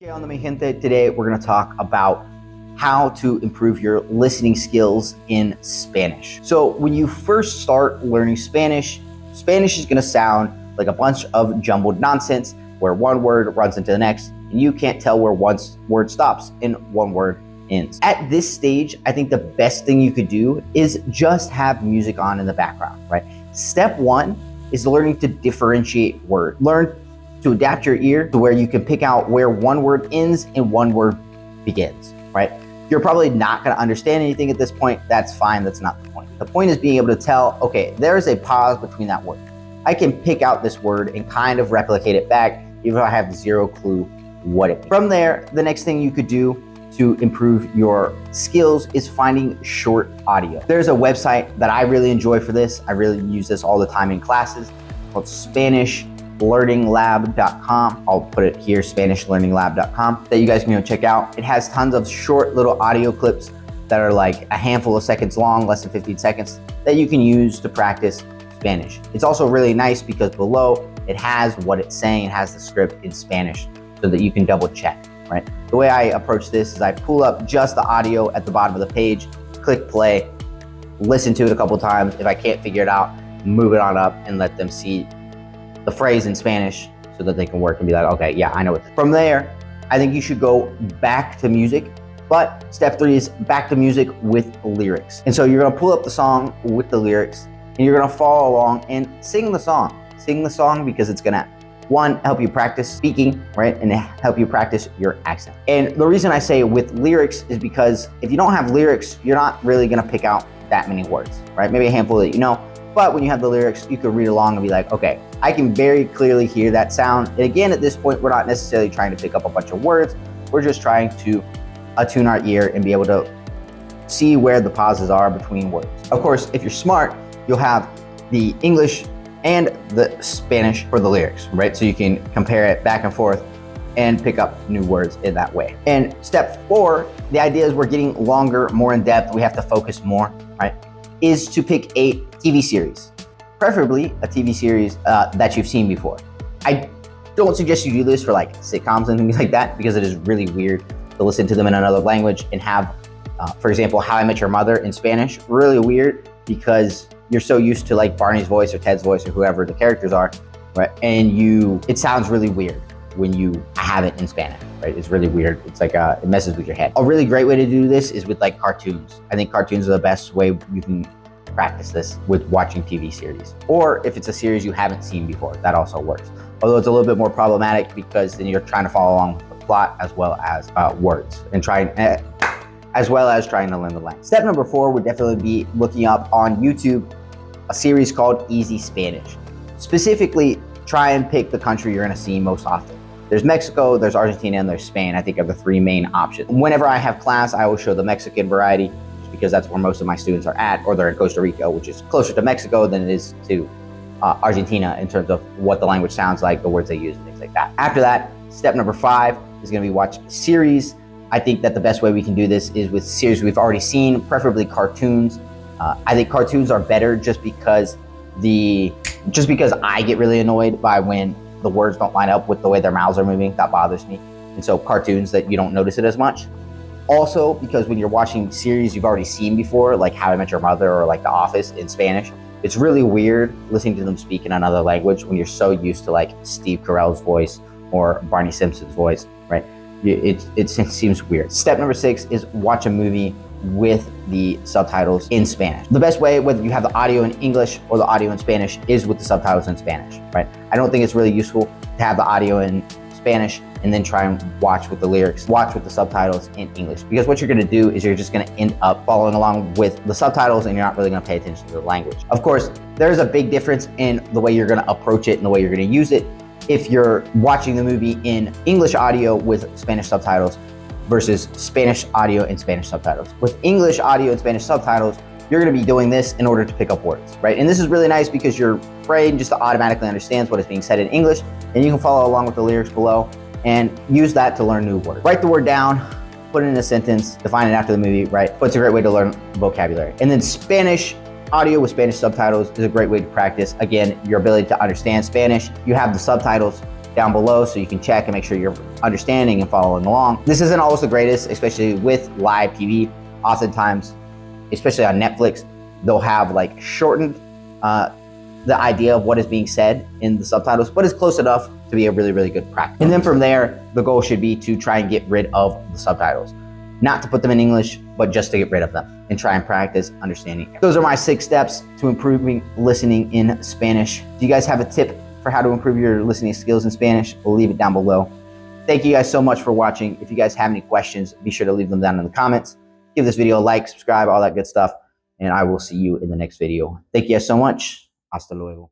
Okay, on the gente, today we're going to talk about how to improve your listening skills in Spanish. So when you first start learning Spanish, Spanish is going to sound like a bunch of jumbled nonsense where one word runs into the next and you can't tell where one word stops and one word ends. At this stage, I think the best thing you could do is just have music on in the background, right? Step one is learning to differentiate words. Learn to adapt your ear to where you can pick out where one word ends and one word begins, right? You're probably not going to understand anything at this point. That's fine. That's not the point. The point is being able to tell, okay, there's a pause between that word. I can pick out this word and kind of replicate it back, even if I have zero clue what it means. From there, the next thing you could do to improve your skills is finding short audio. There's a website that I really enjoy for this. I really use this all the time in classes called SpanishLearningLab.com. I'll put it here, SpanishLearningLab.com, that you guys can go check out. It has tons of short little audio clips that are like a handful of seconds long, less than 15 seconds, that you can use to practice Spanish. It's also really nice because below it has what it's saying. It has the script in Spanish so that you can double check, right? The way I approach this is I pull up just the audio at the bottom of the page, click play, listen to it a couple times. If I can't figure it out, move it on up and let them see the phrase in Spanish so that they can work and be like, okay, yeah, I know it. From there, I think you should go back to music, but step three is back to music with lyrics. And so you're gonna pull up the song with the lyrics and you're gonna follow along and sing the song. Sing the song because it's gonna, one, help you practice speaking, right? And help you practice your accent. And the reason I say with lyrics is because if you don't have lyrics, you're not really gonna pick out that many words, right? Maybe a handful that you know. But when you have the lyrics, you can read along and be like, okay, I can very clearly hear that sound. And again, at this point, we're not necessarily trying to pick up a bunch of words. We're just trying to attune our ear and be able to see where the pauses are between words. Of course, if you're smart, you'll have the English and the Spanish for the lyrics, right? So you can compare it back and forth and pick up new words in that way. And step four, the idea is we're getting longer, more in depth. We have to focus more, right? Is to pick a TV series, preferably a TV series that you've seen before. I don't suggest you do this for like sitcoms and things like that because it is really weird to listen to them in another language and have, for example, How I Met Your Mother in Spanish, really weird because you're so used to like Barney's voice or Ted's voice or whoever the characters are, right? And it sounds really weird when you have it in Spanish, right? It's really weird. It's like, it messes with your head. A really great way to do this is with like cartoons. I think cartoons are the best way you can practice this with watching TV series. Or if it's a series you haven't seen before, that also works. Although it's a little bit more problematic because then you're trying to follow along with the plot as well as words and as well as trying to learn the language. Step number four would definitely be looking up on YouTube a series called Easy Spanish. Specifically, try and pick the country you're gonna see most often. There's Mexico, there's Argentina, and there's Spain, I think are the three main options. Whenever I have class, I always show the Mexican variety because that's where most of my students are at, or they're in Costa Rica, which is closer to Mexico than it is to Argentina in terms of what the language sounds like, the words they use, and things like that. After that, step number five is gonna be watch series. I think that the best way we can do this is with series we've already seen, preferably cartoons. I think cartoons are better just because I get really annoyed by when the words don't line up with the way their mouths are moving. That bothers me. And so cartoons that you don't notice it as much. Also, because when you're watching series you've already seen before, like How I Met Your Mother or like The Office in Spanish, it's really weird listening to them speak in another language when you're so used to like Steve Carell's voice or Barney Simpson's voice, right? It seems weird. Step number six is watch a movie with the subtitles in Spanish. The best way, whether you have the audio in English or the audio in Spanish, is with the subtitles in Spanish, right? I don't think it's really useful to have the audio in Spanish and then try and watch with the lyrics, watch with the subtitles in English. Because what you're gonna do is you're just gonna end up following along with the subtitles and you're not really gonna pay attention to the language. Of course, there's a big difference in the way you're gonna approach it and the way you're gonna use it if you're watching the movie in English audio with Spanish subtitles versus Spanish audio and Spanish subtitles. With English audio and Spanish subtitles, you're gonna be doing this in order to pick up words, right? And this is really nice because your brain just automatically understands what is being said in English and you can follow along with the lyrics below and use that to learn new words. Write the word down, put it in a sentence, define it after the movie, right? But it's a great way to learn vocabulary. And then Spanish audio with Spanish subtitles is a great way to practice, again, your ability to understand Spanish. You have the subtitles down below so you can check and make sure you're understanding and following along. This isn't always the greatest, especially with live TV. Oftentimes, especially on Netflix, they'll have like shortened the idea of what is being said in the subtitles, but it's close enough to be a really, really good practice. And then from there, the goal should be to try and get rid of the subtitles. Not to put them in English, but just to get rid of them and try and practice understanding. Those are my 6 steps to improving listening in Spanish. Do you guys have a tip for how to improve your listening skills in Spanish? We'll leave it down below. Thank you guys so much for watching. If you guys have any questions, be sure to leave them down in the comments. Give this video a like, subscribe, all that good stuff, and I will see you in the next video. Thank you guys so much. Hasta luego.